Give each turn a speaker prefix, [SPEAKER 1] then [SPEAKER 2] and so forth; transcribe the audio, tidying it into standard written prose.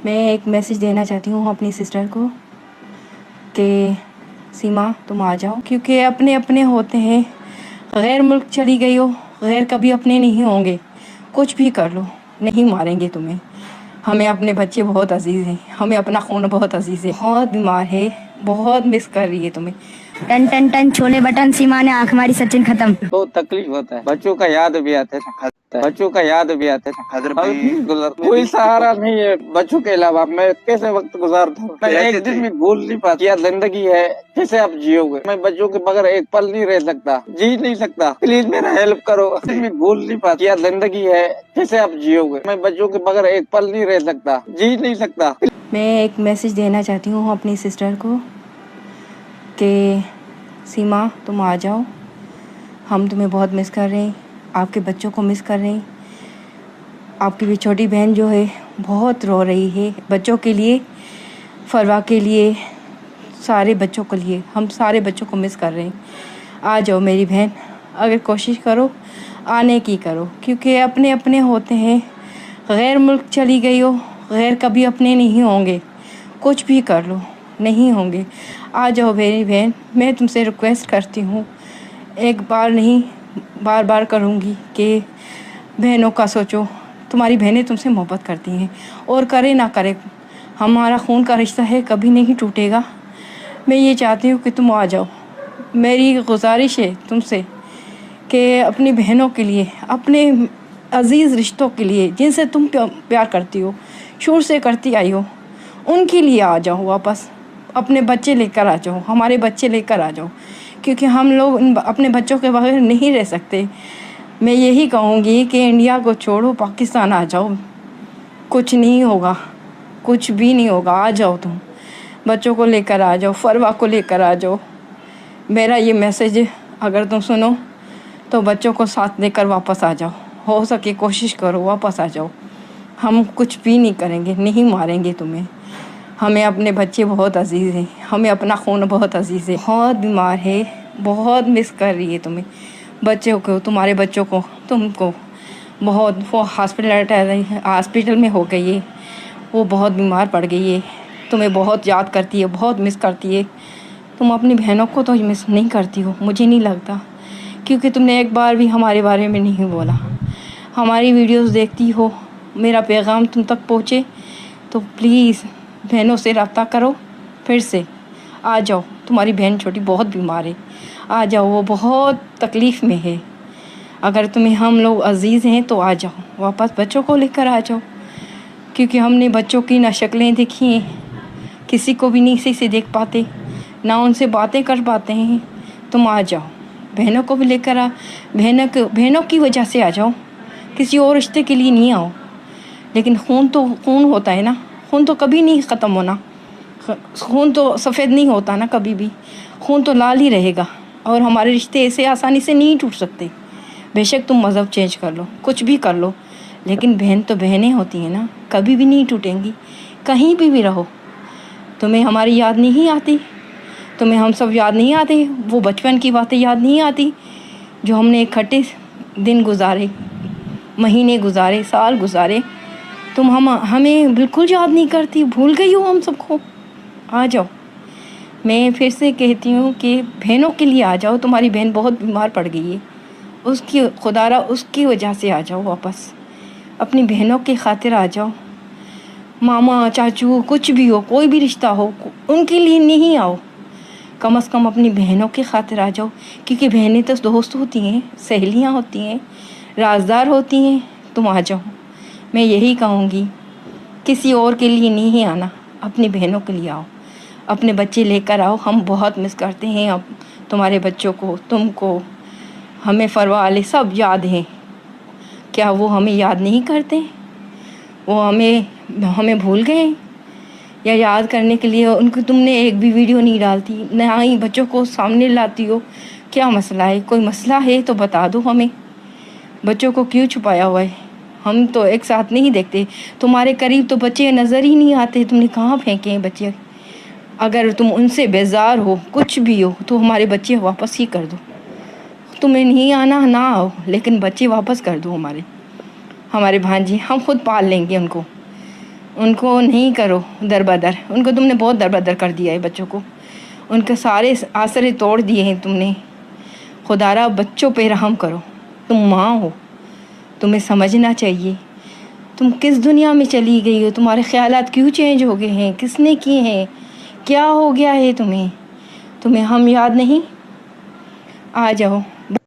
[SPEAKER 1] میں ایک میسیج دینا چاہتی ہوں اپنی سسٹر کو کہ سیما تم آ جاؤ، کیونکہ اپنے اپنے ہوتے ہیں. غیر ملک چلی گئی ہو، غیر کبھی اپنے نہیں ہوں گے. کچھ بھی کر لو نہیں ماریں گے تمہیں. ہمیں اپنے بچے بہت عزیز ہیں، ہمیں اپنا خون بہت عزیز ہے. بہت بیمار ہے، بہت مس کر رہی ہے تمہیں.
[SPEAKER 2] ٹن ٹن ٹن چھولے بٹن، سیما نے آنکھ ماری سچن ختم.
[SPEAKER 3] بہت تکلیف ہوتا ہے، بچوں کا یاد بھی آتا ہے، کوئی سہارا نہیں ہے بچوں کے علاوہ. میں کیسے وقت گزارتا ہوں، میں ایک دن بھی بھول نہیں پاتا. کیا زندگی ہے، کیسے آپ جیو گے؟ میں بچوں کے بغیر ایک پل نہیں رہ سکتا، جی نہیں سکتا. پلیز میرا ہیلپ کرو. میں بھول نہیں پاتا. کیا زندگی ہے، کیسے آپ جیو گے؟ میں بچوں کے بغیر ایک پل نہیں رہ سکتا، جی نہیں سکتا.
[SPEAKER 1] میں ایک میسیج دینا چاہتی ہوں اپنی سسٹر کو کہ سیما تم آ جاؤ، ہم تمہیں بہت مس کر رہے ہیں، آپ کے بچوں کو مس کر رہے ہیں. آپ کی بھی چھوٹی بہن جو ہے بہت رو رہی ہے بچوں کے لیے، فروا کے لیے، سارے بچوں کے لیے. ہم سارے بچوں کو مس کر رہے ہیں. آ جاؤ میری بہن، اگر کوشش کرو آنے کی کرو، کیونکہ اپنے اپنے ہوتے ہیں. غیر ملک چلی گئی ہو، غیر کبھی اپنے نہیں ہوں گے. کچھ بھی کر لو نہیں ہوں گے. آ جاؤ میری بہن، میں تم سے ریکویسٹ کرتی ہوں، ایک بار نہیں بار بار کروں گی کہ بہنوں کا سوچو. تمہاری بہنیں تم سے محبت کرتی ہیں، اور کرے نہ کرے ہمارا خون کا رشتہ ہے، کبھی نہیں ٹوٹے گا. میں یہ چاہتی ہوں کہ تم آ جاؤ. میری گزارش ہے تم سے کہ اپنی بہنوں کے لیے، اپنے عزیز رشتوں کے لیے جن سے تم پیار کرتی ہو، شروع سے کرتی آئی ہو، ان کے لیے آ جاؤ واپس. اپنے بچے لے کر آ جاؤ، ہمارے بچے لے کر آ جاؤ، کیونکہ ہم لوگ اپنے بچوں کے بغیر نہیں رہ سکتے. میں یہی کہوں گی کہ انڈیا کو چھوڑو، پاکستان آ جاؤ. کچھ نہیں ہوگا، کچھ بھی نہیں ہوگا. آ جاؤ تم، بچوں کو لے کر آ جاؤ، فروا کو لے کر آ جاؤ. میرا یہ میسیج اگر تم سنو تو بچوں کو ساتھ لے کر واپس آ جاؤ. ہو سکے کوشش کرو واپس آ جاؤ. ہم کچھ بھی نہیں کریں گے، نہیں ماریں گے تمہیں. ہمیں اپنے بچے بہت عزیز ہیں، ہمیں اپنا خون بہت عزیز ہے. بہت بیمار ہے، بہت مس کر رہی ہے تمہیں. بچوں کو، تمہارے بچوں کو، تم کو بہت. وہ ہاسپٹل میں ہو گئی ہے، وہ بہت بیمار پڑ گئی ہے. تمہیں بہت یاد کرتی ہے، بہت مس کرتی ہے. تم اپنی بہنوں کو تو مس نہیں کرتی ہو، مجھے نہیں لگتا، کیونکہ تم نے ایک بار بھی ہمارے بارے میں نہیں بولا. ہماری ویڈیوز دیکھتی ہو، میرا پیغام تم تک پہنچے تو پلیز بہنوں سے رابطہ کرو. پھر سے آ جاؤ. تمہاری بہن چھوٹی بہت بیمار ہے، آ جاؤ. وہ بہت تکلیف میں ہے. اگر تمہیں ہم لوگ عزیز ہیں تو آ جاؤ واپس، بچوں کو لے کر آ جاؤ. کیونکہ ہم نے بچوں کی نہ شکلیں دیکھی ہیں، کسی کو بھی نہیں صحیح سے دیکھ پاتے، نہ ان سے باتیں کر پاتے ہیں. تم آ جاؤ، بہنوں کو بھی لے کر بہنوں کی وجہ سے آ جاؤ، کسی اور رشتے کے لیے نہیں آؤ. لیکن خون تو خون ہوتا ہے نا، خون تو کبھی نہیں ختم ہونا. خون تو سفید نہیں ہوتا نا کبھی بھی، خون تو لال ہی رہے گا. اور ہمارے رشتے ایسے آسانی سے نہیں ٹوٹ سکتے. بے شک تم مذہب چینج کر لو، کچھ بھی کر لو، لیکن بہن تو بہنیں ہوتی ہیں نا، کبھی بھی نہیں ٹوٹیں گی. کہیں بھی رہو. تمہیں ہماری یاد نہیں آتی؟ تمہیں ہم سب یاد نہیں آتے؟ وہ بچپن کی باتیں یاد نہیں آتی جو ہم نے اکٹھے دن گزارے، مہینے گزارے، سال گزارے؟ تم ہمیں بالکل یاد نہیں کرتی، بھول گئی ہو ہم سب کو. آ جاؤ. میں پھر سے کہتی ہوں کہ بہنوں کے لیے آ جاؤ. تمہاری بہن بہت بیمار پڑ گئی ہے، اس کی خدا را اس کی وجہ سے آ جاؤ واپس. اپنی بہنوں کی خاطر آ جاؤ. ماما، چاچو، کچھ بھی ہو، کوئی بھی رشتہ ہو، ان کے لیے نہیں آؤ. کم از کم اپنی بہنوں کی خاطر آ جاؤ. کیونکہ بہنیں تو دوست ہوتی ہیں، سہیلیاں ہوتی ہیں، رازدار ہوتی ہیں. تم آ جاؤ. میں یہی کہوں گی، کسی اور کے لیے نہیں آنا، اپنی بہنوں کے لیے آؤ. اپنے بچے لے کر آؤ. ہم بہت مس کرتے ہیں اب تمہارے بچوں کو، تم کو. ہمیں فروا والے سب یاد ہیں. کیا وہ ہمیں یاد نہیں کرتے؟ وہ ہمیں بھول گئے؟ یا یاد کرنے کے لیے ان کو تم نے ایک بھی ویڈیو نہیں ڈالتی، نہ ہی بچوں کو سامنے لاتی ہو؟ کیا مسئلہ ہے؟ کوئی مسئلہ ہے تو بتا دو ہمیں. بچوں کو کیوں چھپایا ہوا ہے؟ ہم تو ایک ساتھ نہیں دیکھتے. تمہارے قریب تو بچے نظر ہی نہیں آتے. تم نے کہاں پھینکے ہیں بچے؟ اگر تم ان سے بیزار ہو، کچھ بھی ہو، تو ہمارے بچے واپس ہی کر دو. تمہیں نہیں آنا نہ آؤ، لیکن بچے واپس کر دو. ہمارے بھانجے ہم خود پال لیں گے ان کو. ان کو نہیں کرو در بدر. ان کو تم نے بہت در بدر کر دیا ہے بچوں کو. ان کے سارے آسرے توڑ دیے ہیں تم نے. خدا را بچوں پہ رحم کرو. تم ماں ہو, تمہیں سمجھنا چاہیے. تم کس دنیا میں چلی گئی ہو؟ تمہارے خیالات کیوں چینج ہو گئے ہیں؟ کس نے کیے ہیں؟ کیا ہو گیا ہے تمہیں؟ تمہیں ہم یاد نہیں؟ آ جاؤ.